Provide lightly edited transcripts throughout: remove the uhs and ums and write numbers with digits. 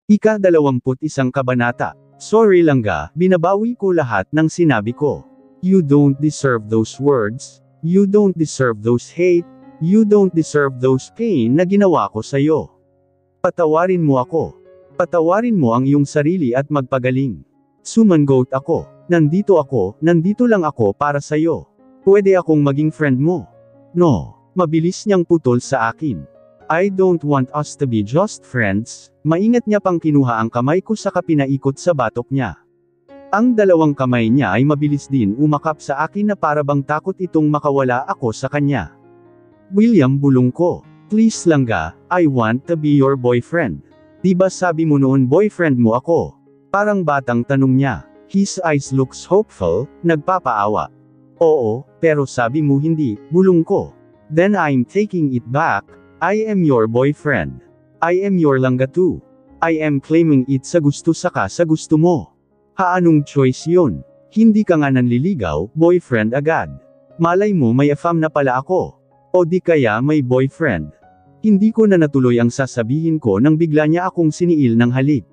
Ika-21 kabanata. Sorry Langga, binabawi ko lahat ng sinabi ko. You don't deserve those words, you don't deserve those hate, you don't deserve those pain na ginawa ko sa'yo. Patawarin mo ako. Patawarin mo ang iyong sarili at magpagaling. Sumangot ako. Nandito lang ako para sa'yo. Pwede akong maging friend mo. No, mabilis niyang putol sa akin. I don't want us to be just friends. Maingat niya pang kinuha ang kamay ko saka pinaikot sa batok niya. Ang dalawang kamay niya ay mabilis din umakap sa akin na para bang takot itong makawala ako sa kanya. William, bulong ko. Please Langga, I want to be your boyfriend. Diba sabi mo noon boyfriend mo ako? Parang batang tanong niya. His eyes looks hopeful, nagpapaawa. Oo, pero sabi mo hindi, bulong ko. Then I'm taking it back. I am your boyfriend. I am your Langga too. I am claiming it sa gusto saka sa gusto mo. Anong choice yun? Hindi ka nga nanliligaw, boyfriend agad. Malay mo may afam na pala ako. O di kaya may boyfriend. Hindi ko na natuloy ang sasabihin ko nang bigla niya akong siniil ng halik.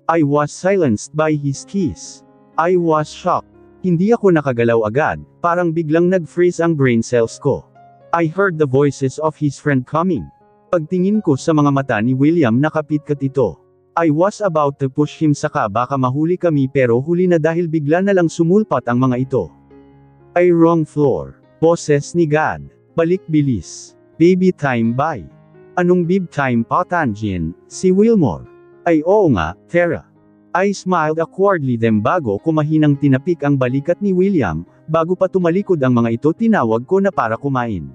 I was silenced by his kiss. I was shocked. Hindi ako nakagalaw agad, parang biglang nag-freeze ang brain cells ko. I heard the voices of his friend coming. Pagtingin ko sa mga mata ni William nakapitkat ito. I was about to push him saka baka mahuli kami pero huli na dahil bigla na lang sumulpat ang mga ito. Ay wrong floor. Boses ni God. Balik bilis. Baby time bye. Anong bib time pa Tanjin? Si Wilmore. Ay oo nga, Tara. I smiled awkwardly then bago ko mahinang tinapik ang balikat ni William, bago pa tumalikod ang mga ito tinawag ko na para kumain.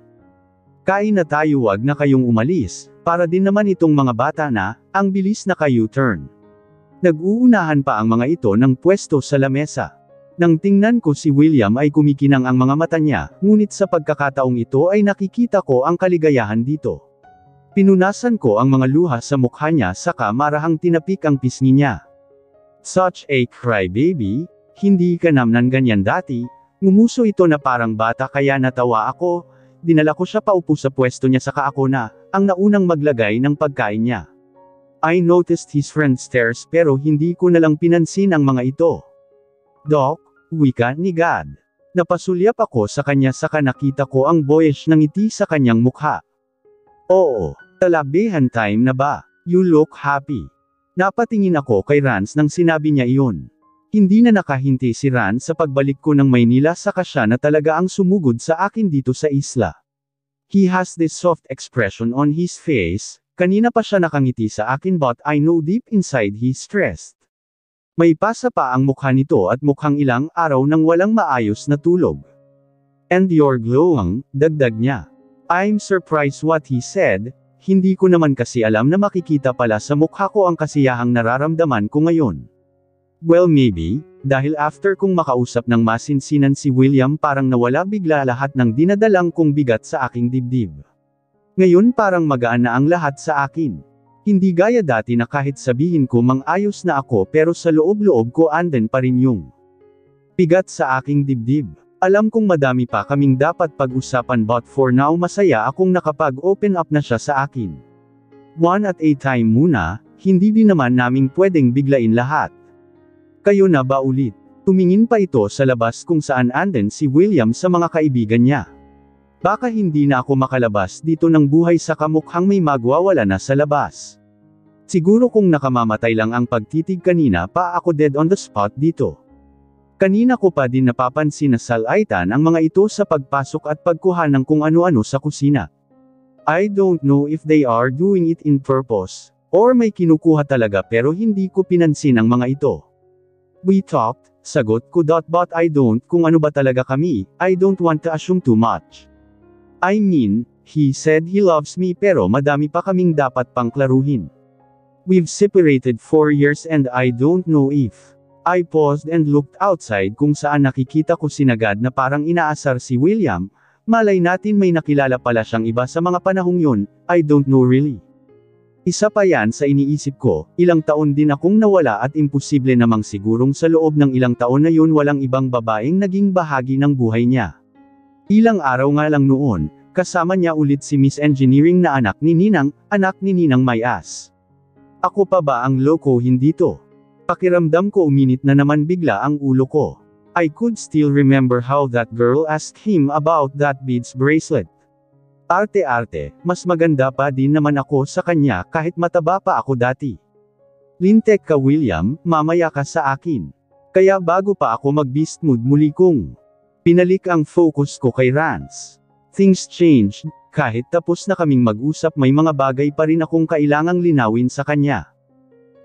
Kain na tayo, wag na kayong umalis, para din naman itong mga bata na, ang bilis na ka-U-turn. Nag-uunahan pa ang mga ito ng pwesto sa lamesa. Nang tingnan ko si William ay kumikinang ang mga mata niya, ngunit sa pagkakataong ito ay nakikita ko ang kaligayahan dito. Pinunasan ko ang mga luha sa mukha niya saka marahang tinapik ang pisngi niya. Such a crybaby, hindi ka naman ganyan dati, ngumuso ito na parang bata kaya natawa ako, dinala ko siya paupo sa pwesto niya saka ako na, ang naunang maglagay ng pagkain niya. I noticed his friend stares pero hindi ko nalang pinansin ang mga ito. Doc, wika ni God. Napasulyap ako sa kanya saka nakita ko ang boyish na ngiti sa kanyang mukha. Oo, talabehan time na ba? You look happy. Napatingin ako kay Rance nang sinabi niya iyon. Hindi na nakahinti si Rance sa pagbalik ko ng Maynila saka siya na talaga ang sumugod sa akin dito sa isla. He has this soft expression on his face, kanina pa siya nakangiti sa akin but I know deep inside he's stressed. May pasa pa ang mukha nito at mukhang ilang araw nang walang maayos na tulog. And you're glowing, dagdag niya. I'm surprised what he said, hindi ko naman kasi alam na makikita pala sa mukha ko ang kasiyahang nararamdaman ko ngayon. Well maybe, dahil after kong makausap ng masinsinan si William parang nawala bigla lahat ng dinadalang kong bigat sa aking dibdib. Ngayon parang magaan na ang lahat sa akin. Hindi gaya dati na kahit sabihin ko mang-ayos na ako pero sa loob-loob ko anden pa rin yung bigat sa aking dibdib. Alam kong madami pa kaming dapat pag-usapan but for now masaya akong nakapag-open up na siya sa akin. One at a time muna, hindi din naman naming pwedeng biglain lahat. Kayo na ba ulit? Tumingin pa ito sa labas kung saan anden si William sa mga kaibigan niya. Baka hindi na ako makalabas dito ng buhay sa kamukhang may magwawala na sa labas. Siguro kung nakamamatay lang ang pagtitig kanina pa ako dead on the spot dito. Kanina ko pa din napapansin na salaitan ang mga ito sa pagpasok at pagkuha ng kung ano-ano sa kusina. I don't know if they are doing it in purpose, or may kinukuha talaga pero hindi ko pinansin ang mga ito. We talked, sagot ko but I don't kung ano ba talaga kami, I don't want to assume too much. I mean, he said he loves me pero madami pa kaming dapat pang klaruhin. We've separated 4 years and I don't know if. I paused and looked outside kung saan nakikita ko sinagad na parang inaasar si William, malay natin may nakilala pala siyang iba sa mga panahong yun, I don't know really. Isa pa yan sa iniisip ko, ilang taon din akong nawala at imposible namang sigurong sa loob ng ilang taon na yun walang ibang babaeng naging bahagi ng buhay niya. Ilang araw nga lang noon, kasama niya ulit si Miss Engineering na anak ni Ninang Mayas. Ako pa ba ang loko hindi to? Pakiramdam ko uminit na naman bigla ang ulo ko. I could still remember how that girl asked him about that beads bracelet. Arte-arte, mas maganda pa din naman ako sa kanya kahit mataba pa ako dati. Lintek ka William, mamaya ka sa akin. Kaya bago pa ako mag-beast mood muli kong pinalik ang focus ko kay Rance. Things changed, kahit tapos na kaming mag-usap may mga bagay pa rin akong kailangang linawin sa kanya.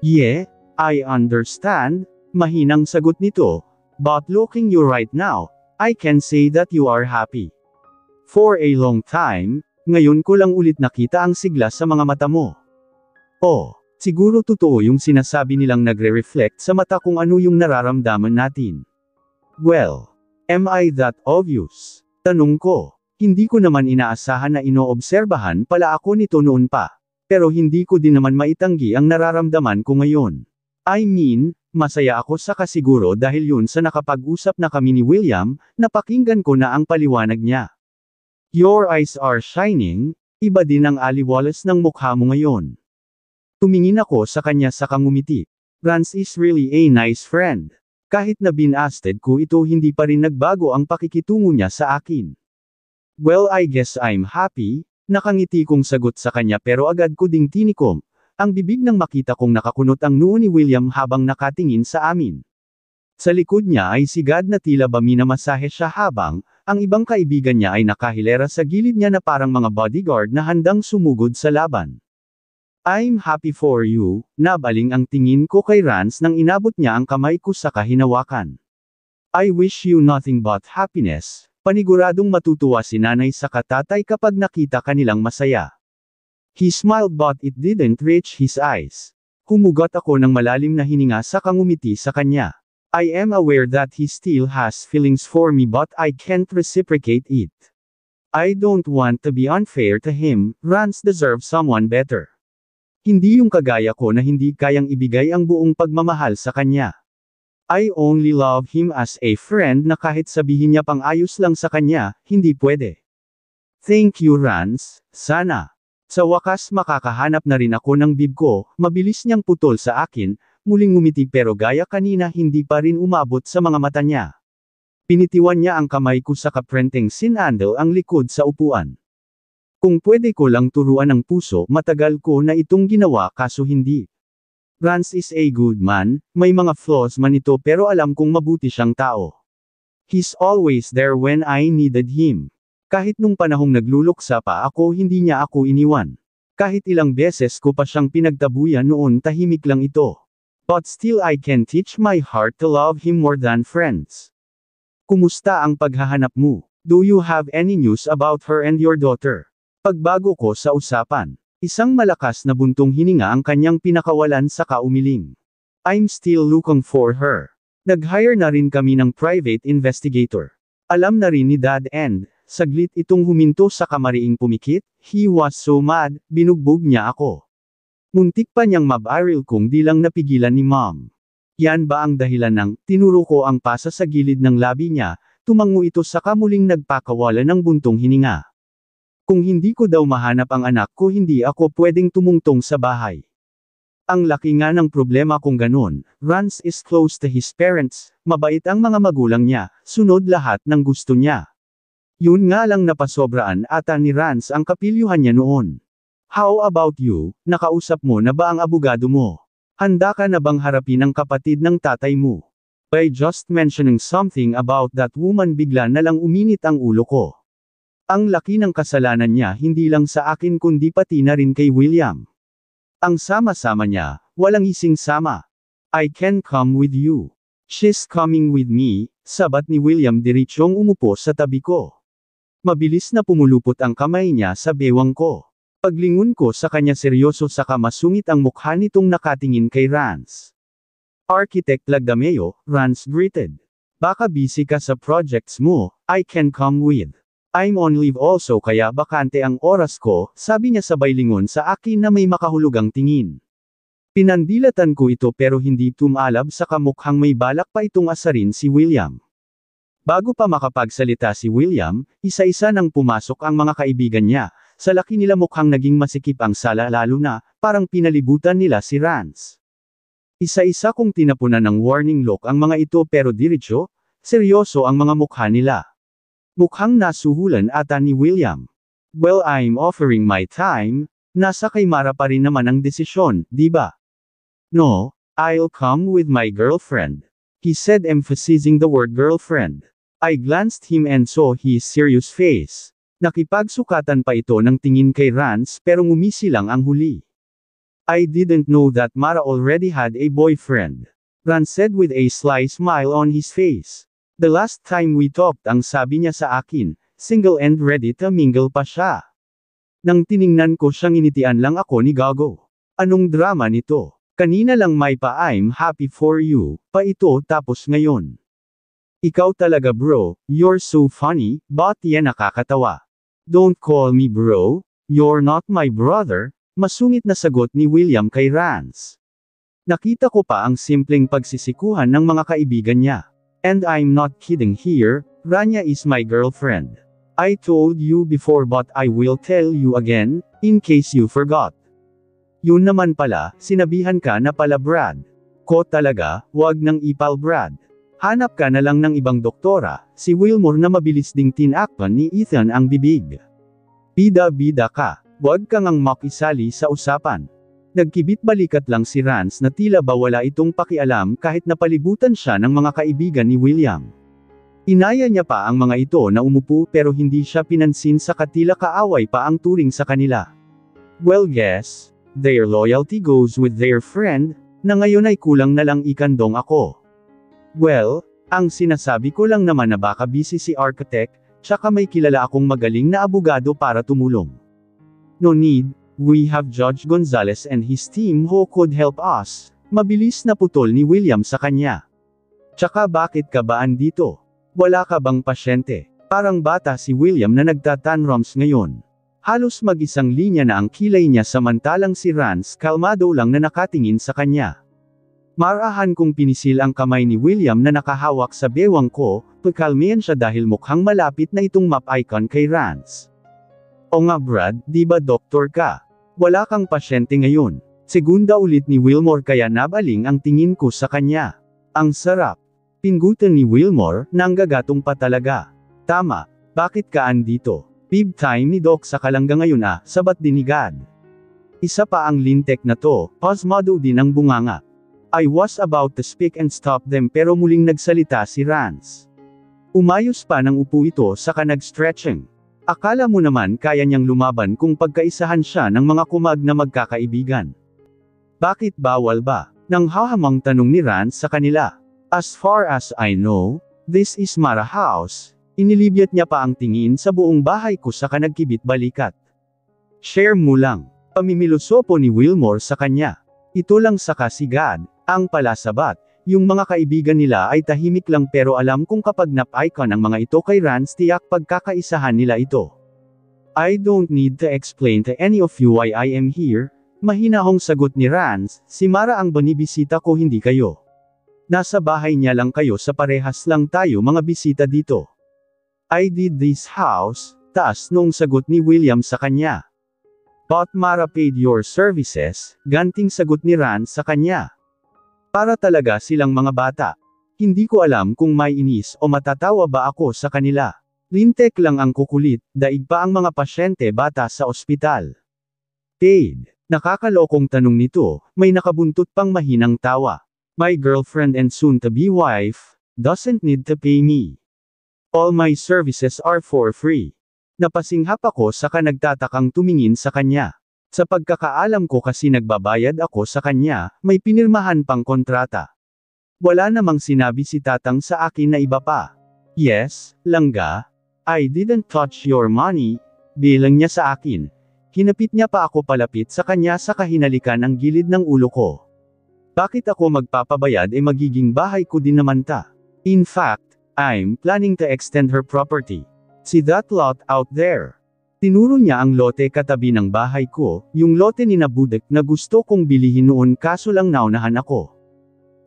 Yeah, I understand, mahinang sagot nito, but looking you right now, I can say that you are happy. For a long time, ngayon ko lang ulit nakita ang sigla sa mga mata mo. Oh, siguro totoo yung sinasabi nilang nagre-reflect sa mata kung ano yung nararamdaman natin. Well, am I that obvious? Tanong ko. Hindi ko naman inaasahan na inoobserbahan pala ako nito noon pa. Pero hindi ko din naman maitanggi ang nararamdaman ko ngayon. I mean, masaya ako sa kasiguro dahil yun sa nakapag-usap na kami ni William, napakinggan ko na ang paliwanag niya. Your eyes are shining, iba din ang aliwalas ng mukha mo ngayon. Tumingin ako sa kanya sa ngumiti. Rance is really a nice friend. Kahit na binasted ko ito hindi pa rin nagbago ang pakikitungo niya sa akin. Well I guess I'm happy, nakangiti kong sagot sa kanya pero agad ko ding tinikom, ang bibig nang makita kong nakakunot ang noo ni William habang nakatingin sa amin. Sa likod niya ay sigad na tila ba minamasahe siya habang, ang ibang kaibigan niya ay nakahilera sa gilid niya na parang mga bodyguard na handang sumugod sa laban. I'm happy for you, nabaling ang tingin ko kay Rance nang inabot niya ang kamay ko sa kahinawakan. I wish you nothing but happiness. Paniguradong matutuwa si nanay sa katatay kapag nakita kanilang masaya. He smiled but it didn't reach his eyes. Humugot ako ng malalim na hininga sa ngumiti sa kanya. I am aware that he still has feelings for me but I can't reciprocate it. I don't want to be unfair to him, Rance deserves someone better. Hindi yung kagaya ko na hindi kayang ibigay ang buong pagmamahal sa kanya. I only love him as a friend na kahit sabihin niya pang ayos lang sa kanya, hindi pwede. Thank you Rance, sana. Sa wakas makakahanap na rin ako ng bib ko, mabilis niyang putol sa akin, muling ngumiti pero gaya kanina hindi pa rin umabot sa mga mata niya. Pinitiwan niya ang kamay ko sa kaprenteng sinandal ang likod sa upuan. Kung pwede ko lang turuan ng puso, matagal ko na itong ginawa kaso hindi. Rance is a good man, may mga flaws man ito pero alam kong mabuti siyang tao. He's always there when I needed him. Kahit nung panahong nagluluksa pa ako hindi niya ako iniwan. Kahit ilang beses ko pa siyang pinagtabuyan noon tahimik lang ito. But still I can teach my heart to love him more than friends. Kumusta ang paghahanap mo? Do you have any news about her and your daughter? Pagbago ko sa usapan. Isang malakas na buntong hininga ang kanyang pinakawalan sa kaumiling. I'm still looking for her. Nag-hire na rin kami ng private investigator. Alam na rin ni Dad and, saglit itong huminto sa kamariing pumikit, he was so mad, binugbog niya ako. Muntik pa niyang mabaril kung di lang napigilan ni Mom. Yan ba ang dahilan ng, tinuro ko ang pasa sa gilid ng labi niya, tumango ito sa kamuling nagpakawala ng buntong hininga. Kung hindi ko daw mahanap ang anak ko hindi ako pwedeng tumungtong sa bahay. Ang laki nga ng problema kung ganun, Rance is close to his parents, mabait ang mga magulang niya, sunod lahat ng gusto niya. Yun nga lang napasobraan ata ni Rance ang kapilyuhan niya noon. How about you, nakausap mo na ba ang abogado mo? Handa ka na bang harapin ang kapatid ng tatay mo? By just mentioning something about that woman bigla na lang uminit ang ulo ko. Ang laki ng kasalanan niya hindi lang sa akin kundi pati na rin kay William. Ang sama-sama niya, walang ising sama. I can come with you. She's coming with me, sabat ni William diretsyong umupo sa tabi ko. Mabilis na pumulupot ang kamay niya sa bewang ko. Paglingon ko sa kanya seryoso saka masungit ang mukha nitong nakatingin kay Rance. Architect Lagdameo, Rance greeted. Baka busy ka sa projects mo, I can come with. I'm on leave also kaya bakante ang oras ko, sabi niya sabay lingon sa akin na may makahulugang tingin. Pinandilatan ko ito pero hindi tumalab sa kamukhang may balak pa itong asarin si William. Bago pa makapagsalita si William, isa-isa nang pumasok ang mga kaibigan niya, Sa laki nila mukhang naging masikip ang sala lalo na, parang pinalibutan nila si Rance. Isa-isa kong tinapunan ng warning look ang mga ito pero diretso, seryoso ang mga mukha nila. Mukhang nasuhulan ata ni William. Well, I'm offering my time, nasa kay Mara pa rin naman ang desisyon, di ba? No, I'll come with my girlfriend. He said, emphasizing the word girlfriend. I glanced him and saw his serious face. Nakipagsukatan pa ito ng tingin kay Rance pero ngumisi lang ang huli. I didn't know that Mara already had a boyfriend. Rance said with a sly smile on his face. The last time we talked ang sabi niya sa akin, single and ready to mingle pa siya. Nang tiningnan ko siyang initian lang ako ni Gago. Anong drama nito? Kanina lang may pa I'm happy for you, pa ito tapos ngayon. Ikaw talaga bro, you're so funny, but yan nakakatawa. Don't call me bro, you're not my brother, masungit na sagot ni William kay Rance. Nakita ko pa ang simpleng pagsisikuhan ng mga kaibigan niya. And I'm not kidding here, Rania is my girlfriend. I told you before but I will tell you again, in case you forgot. Yun naman pala, sinabihan ka na pala Brad. Ko talaga, wag nang ipal Brad. Hanap ka na lang ng ibang doktora, si Wilmore na mabilis ding tinakpan ni Ethan ang bibig. Bida-bida ka, wag kang ang makisali sa usapan. Nagkibit-balikat lang si Rance na tila ba wala itong pakialam kahit napalibutan siya ng mga kaibigan ni William. Inaya niya pa ang mga ito na umupo pero hindi siya pinansin sa katila kaaway pa ang turing sa kanila. Well guess, their loyalty goes with their friend, na ngayon ay kulang na lang ikandong ako. Well, ang sinasabi ko lang naman na baka busy si architect, tsaka may kilala akong magaling na abogado para tumulong. No need, we have Judge Gonzales and his team who could help us, mabilis na putol ni William sa kanya. Tsaka bakit ka ba andito? Wala ka bang pasyente? Parang bata si William na nagtatanrums ngayon. Halos mag-isang linya na ang kilay niya samantalang si Rance kalmado lang na nakatingin sa kanya. Marahan kong pinisil ang kamay ni William na nakahawak sa bewang ko, pagkalmihan siya dahil mukhang malapit na itong map icon kay Rance. O nga Brad, di ba doktor ka? Wala kang pasyente ngayon. Segunda ulit ni Wilmore kaya nabaling ang tingin ko sa kanya. Ang sarap. Pinggutan ni Wilmore, nanggagatong pa talaga. Tama, bakit ka andito? Bib time ni Doc sa kalangga ngayon sabat din ni God. Isa pa ang lintek na to, pasmado din ang bunganga. I was about to speak and stop them pero muling nagsalita si Rance. Umayos pa ng upo ito saka nag-stretching. Akala mo naman kaya niyang lumaban kung pagkaisahan siya ng mga kumag na magkakaibigan. Bakit bawal ba? Nang hahamang tanong ni Rance sa kanila. As far as I know, this is Mara house. Inilibyat niya pa ang tingin sa buong bahay ko saka nagkibit balikat. Share mo lang. Pamimilosopo ni Wilmore sa kanya. Ito lang saka si God, ang palasabat, yung mga kaibigan nila ay tahimik lang pero alam kung kapag nap-icon ang mga ito kay Rance tiyak pagkakaisahan nila ito. I don't need to explain to any of you why I am here, mahinahong sagot ni Rance, si Mara ang binibisita ko hindi kayo. Nasa bahay niya lang kayo sa parehas lang tayo mga bisita dito. I did this house, taas noong sagot ni William sa kanya. But Mara paid your services, ganting sagot ni Rance sa kanya. Para talaga silang mga bata. Hindi ko alam kung may inis o matatawa ba ako sa kanila. Lintek lang ang kukulit, daig pa ang mga pasyente bata sa ospital. Paid. Nakakalokong tanong nito, may nakabuntot pang mahinang tawa. My girlfriend and soon-to-be wife, doesn't need to pay me. All my services are for free. Napasinghap ako saka nagtatakang tumingin sa kanya. Sa pagkakaalam ko kasi nagbabayad ako sa kanya, may pinirmahan pang kontrata. Wala namang sinabi si Tatang sa akin na iba pa. Yes, langga. I didn't touch your money, bilang niya sa akin. Hinapit niya pa ako palapit sa kanya sa kahinalikan ang gilid ng ulo ko. Bakit ako magpapabayad magiging bahay ko din naman ta. In fact, I'm planning to extend her property. See that lot out there? Tinuro niya ang lote katabi ng bahay ko, yung lote ni Nabudek na gusto kong bilihin noon kaso lang naunahan ako.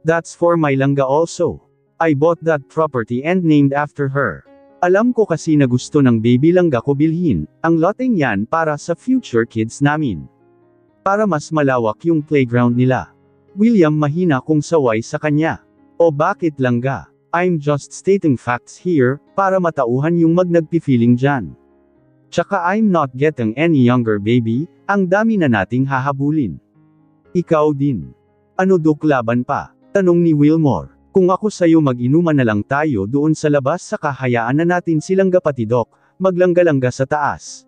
That's for my langga also. I bought that property and named after her. Alam ko kasi na gusto ng baby langga ko bilhin, ang loteng yan para sa future kids namin. Para mas malawak yung playground nila. William mahina kung saway sa kanya. O bakit langga? I'm just stating facts here, para matauhan yung nagpi-feeling dyan. Tsaka I'm not getting any younger baby, ang dami na nating hahabulin. Ikaw din. Ano dok laban pa? Tanong ni Wilmore. Kung ako sayo mag-inuman na lang tayo doon sa labas saka hayaan na natin silang gapatidok, maglangga-langga sa taas.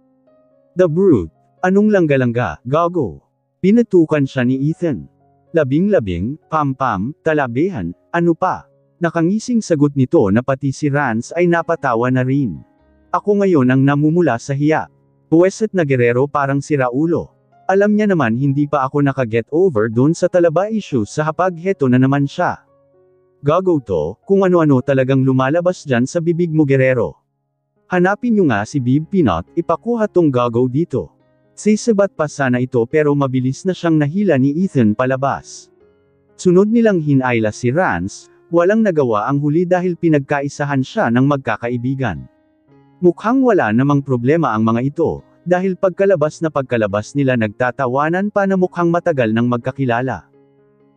The Brood. Anong langga-langga, gago? Pinatukan siya ni Ethan. Labing-labing, pam-pam, talabehan, ano pa? Nakangising sagot nito na pati si Rance ay napatawa na rin. Ako ngayon ang namumula sa hiya. Puweset na gerero parang si Raulo. Alam niya naman hindi pa ako nakaget over dun sa talaba issue sa hapag heto na naman siya. Gago to, kung ano-ano talagang lumalabas dyan sa bibig mo gerero. Hanapin nyo nga si Bib Pinot, ipakuha tong gago dito. Sisabat pa sana ito pero mabilis na siyang nahila ni Ethan palabas. Sunod nilang hinayla si Rance, walang nagawa ang huli dahil pinagkaisahan siya ng magkakaibigan. Mukhang wala namang problema ang mga ito, dahil pagkalabas nila nagtatawanan pa na mukhang matagal nang magkakilala.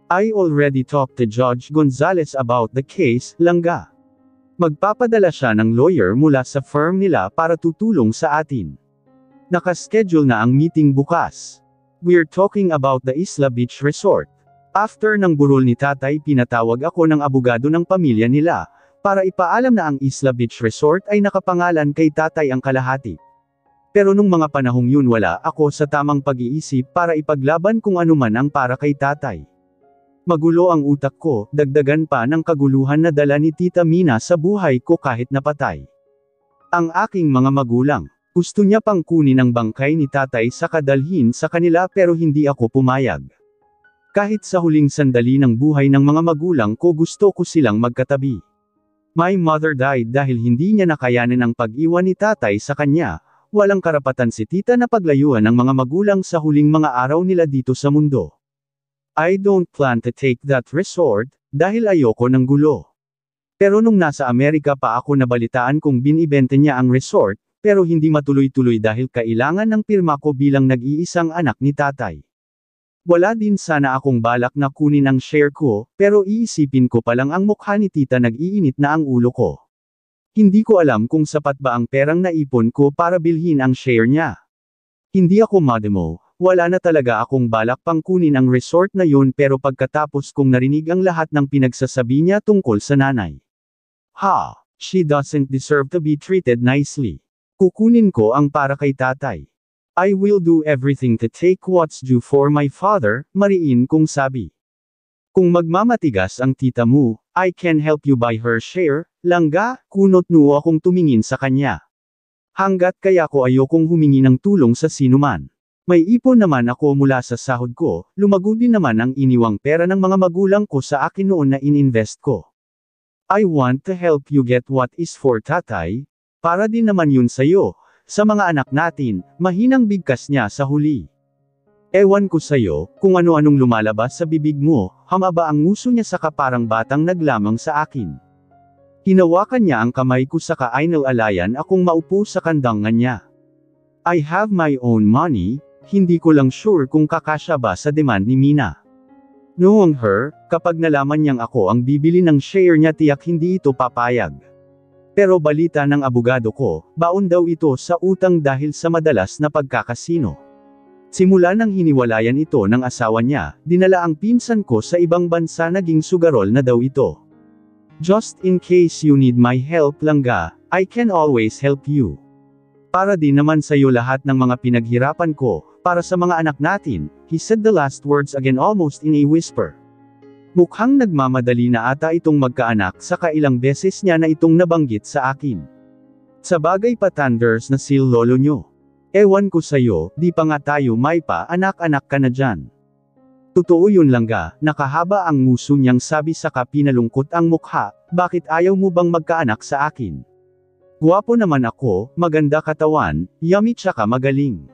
I already talked to Judge Gonzales about the case, langga. Magpapadala siya ng lawyer mula sa firm nila para tutulong sa atin. Nakaschedule na ang meeting bukas. We're talking about the Isla Beach Resort. After ng burol ni tatay pinatawag ako ng abogado ng pamilya nila, para ipaalam na ang Isla Beach Resort ay nakapangalan kay tatay ang kalahati. Pero nung mga panahong yun wala ako sa tamang pag-iisip para ipaglaban kung ano man ang para kay tatay. Magulo ang utak ko, dagdagan pa ng kaguluhan na dala ni Tita Mina sa buhay ko kahit napatay. Ang aking mga magulang, gusto niya pang kunin ang bangkay ni tatay sa kadalhin sa kanila pero hindi ako pumayag. Kahit sa huling sandali ng buhay ng mga magulang ko gusto ko silang magkatabi. My mother died dahil hindi niya nakayanin ang pag-iwan ni tatay sa kanya, walang karapatan si tita na paglayuan ng mga magulang sa huling mga araw nila dito sa mundo. I don't plan to take that resort, dahil ayoko ng gulo. Pero nung nasa Amerika pa ako nabalitaan kung binibenta niya ang resort, pero hindi matuloy-tuloy dahil kailangan ng pirma ko bilang nag-iisang anak ni tatay. Wala din sana akong balak na kunin ang share ko, pero iisipin ko palang ang mukha ni tita nag-iinit na ang ulo ko. Hindi ko alam kung sapat ba ang perang naipon ko para bilhin ang share niya. Hindi ako mademo, wala na talaga akong balak pang kunin ang resort na yun pero pagkatapos kong narinig ang lahat ng pinagsasabi niya tungkol sa nanay. Ha, she doesn't deserve to be treated nicely. Kukunin ko ang para kay tatay. I will do everything to take what's due for my father, mariin kong sabi. Kung magmamatigas ang tita mo, I can help you buy her share, langga, kunot nuo akong tumingin sa kanya. Hanggat kaya ko ayokong humingi ng tulong sa sinuman. May ipon naman ako mula sa sahod ko, lumago din naman ang iniwang pera ng mga magulang ko sa akin noon na ininvest ko. I want to help you get what is for tatay, para din naman yun sa'yo. Sa mga anak natin, mahinang bigkas niya sa huli. Ewan ko sa'yo, kung ano-anong lumalabas sa bibig mo, hamaba ang nguso niya saka parang batang naglamang sa akin. Hinawakan niya ang kamay ko saka ainal-alayan akong maupo sa kandangan niya. I have my own money, hindi ko lang sure kung kakasya ba sa demand ni Mina. Knowing her, kapag nalaman niyang ako ang bibili ng share niya tiyak hindi ito papayag. Pero balita ng abogado ko, baon daw ito sa utang dahil sa madalas na pagkakasino. Simula nang hiniwalayan ito ng asawa niya, dinala ang pinsan ko sa ibang bansa naging sugarol na daw ito. Just in case you need my help langga, I can always help you. Para din naman sa iyo lahat ng mga pinaghirapan ko, para sa mga anak natin, he said the last words again almost in a whisper. Mukhang nagmamadali na ata itong magkaanak saka ilang beses niya na itong nabanggit sa akin. Sa bagay pa Thunders na sil lolo nyo. Ewan ko sa'yo, di pa nga tayo may pa anak-anak ka na dyan. Totoo yun langga, nakahaba ang nguso niyang sabi saka pinalungkot ang mukha, bakit ayaw mo bang magkaanak sa akin? Guwapo naman ako, maganda katawan, yummy tsaka magaling.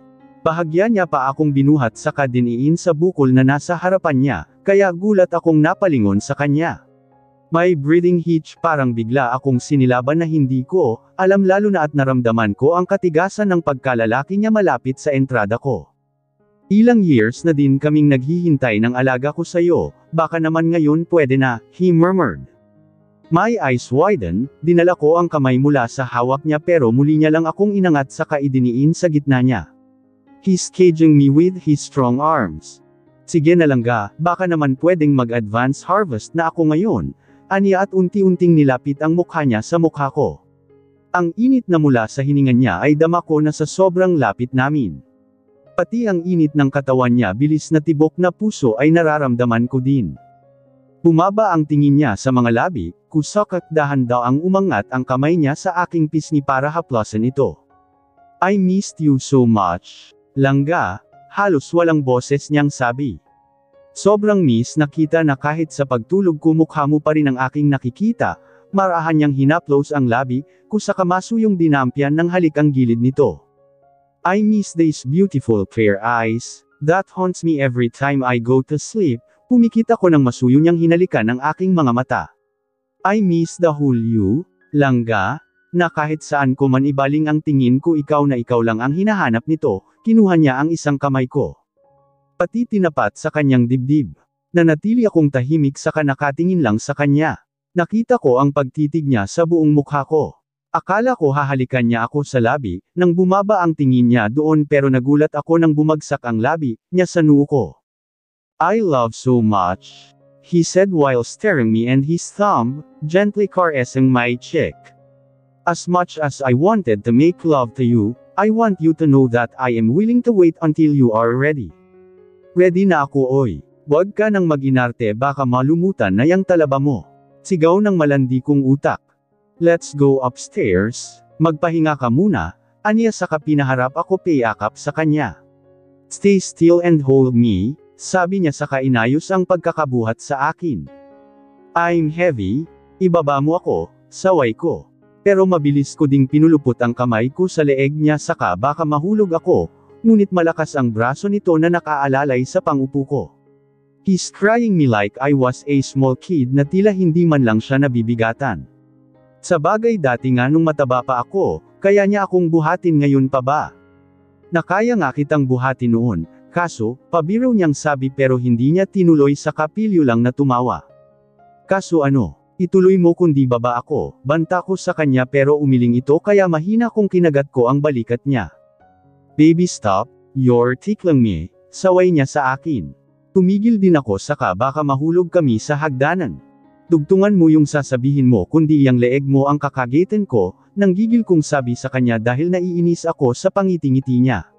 Bahagya niya pa akong binuhat saka diniin sa bukol na nasa harapan niya, kaya gulat akong napalingon sa kanya. May breathing hitch, parang bigla akong sinilaban na hindi ko alam, lalo na at naramdaman ko ang katigasan ng pagkalalaki niya malapit sa entrada ko. Ilang years na din kaming naghihintay ng alaga ko sa'yo, baka naman ngayon pwede na, he murmured. My eyes widened, dinala ko ang kamay mula sa hawak niya pero muli niya lang akong inangat saka idiniin sa gitna niya. He's caging me with his strong arms. Sige na lang ga, baka naman pwedeng mag-advance harvest na ako ngayon, aniya at unti-unting nilapit ang mukha niya sa mukha ko. Ang init na mula sa hininga niya ay dama ko na sa sobrang lapit namin. Pati ang init ng katawan niya, bilis na tibok na puso ay nararamdaman ko din. Bumaba ang tingin niya sa mga labi, kusok at dahan-daang umangat ang kamay niya sa aking pisngi para haplasan ito. I missed you so much. Langga, halos walang boses niyang sabi. Sobrang miss na kita na kahit sa pagtulog ko mukha mo pa rin ang aking nakikita, marahan niyang hinaplos ang labi, kusaka masuyong dinampyan ng halik ang gilid nito. I miss these beautiful fair eyes, that haunts me every time I go to sleep, pumikit ako ng masuyo niyang hinalikan ang aking mga mata. I miss the whole you, langga, na kahit saan ko man ibaling ang tingin ko ikaw na ikaw lang ang hinahanap nito, kinuha niya ang isang kamay ko. Pati tinapat sa kanyang dibdib. Nanatili akong tahimik saka nakatingin lang sa kanya. Nakita ko ang pagtitig niya sa buong mukha ko. Akala ko hahalikan niya ako sa labi, nang bumaba ang tingin niya doon pero nagulat ako nang bumagsak ang labi niya sa noo ko. I love so much, he said while staring me and his thumb, gently caressing my cheek. As much as I wanted to make love to you, I want you to know that I am willing to wait until you are ready. Ready na ako oy. Huwag ka nang mag-inarte baka malumutan na yang talaba mo. Sigaw ng malandi kong utak. Let's go upstairs, magpahinga ka muna, aniya saka pinaharap ako payakap sa kanya. Stay still and hold me, sabi niya saka inayos ang pagkakabuhat sa akin. I'm heavy, ibaba mo ako, saway ko. Pero mabilis ko ding pinulupot ang kamay ko sa leeg niya saka baka mahulog ako. Ngunit malakas ang braso nito na nakaalalay sa pangupo ko. He's crying me like I was a small kid na tila hindi man lang siya nabibigatan. Sa bagay dati nga nung mataba pa ako, kaya niya akong buhatin ngayon pa ba? Nakaya nga kitang buhatin noon, kaso, pabiro niyang sabi pero hindi niya tinuloy sa kapilyo lang na tumawa. Kaso ano, ituloy mo kundi baba ako, banta ko sa kanya pero umiling ito kaya mahina kong kinagat ko ang balikat niya. Baby stop, you're tickling me, saway niya sa akin. Tumigil din ako saka baka mahulog kami sa hagdanan. Dugtungan mo yung sasabihin mo kundi yang leeg mo ang kakagitin ko, nang gigil kong sabi sa kanya dahil naiinis ako sa pangiti-ngiti niya.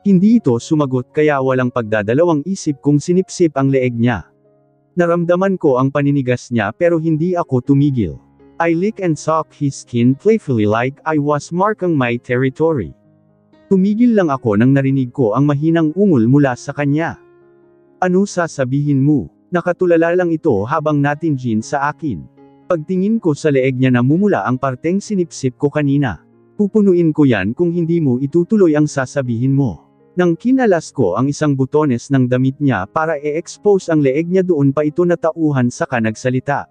Hindi ito sumagot kaya walang pagdadalawang isip kong sinipsip ang leeg niya. Naramdaman ko ang paninigas niya pero hindi ako tumigil. I lick and suck his skin playfully like I was marking my territory. Tumigil lang ako nang narinig ko ang mahinang ungol mula sa kanya. Ano sasabihin mo? Nakatulala lang ito habang natingin sa akin. Pagtingin ko sa leeg niya namumula ang parteng sinipsip ko kanina. Pupunuin ko yan kung hindi mo itutuloy ang sasabihin mo. Nang kinalas ko ang isang butones ng damit niya para i-expose ang leeg niya doon pa ito natauhan saka nagsalita.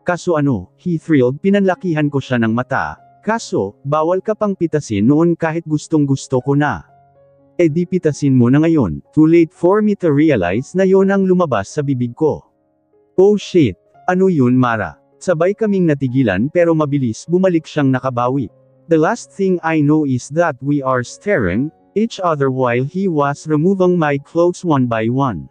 Kaso ano, he thrilled, pinanlakihan ko siya ng mata. Kaso, bawal ka pang pitasin noon kahit gustong-gusto ko na. E di pitasin mo na ngayon, too late for me to realize na yon ang lumabas sa bibig ko. Oh shit, ano yun Mara? Sabay kaming natigilan pero mabilis bumalik siyang nakabawi. The last thing I know is that we are staring each other while he was removing my clothes one by one.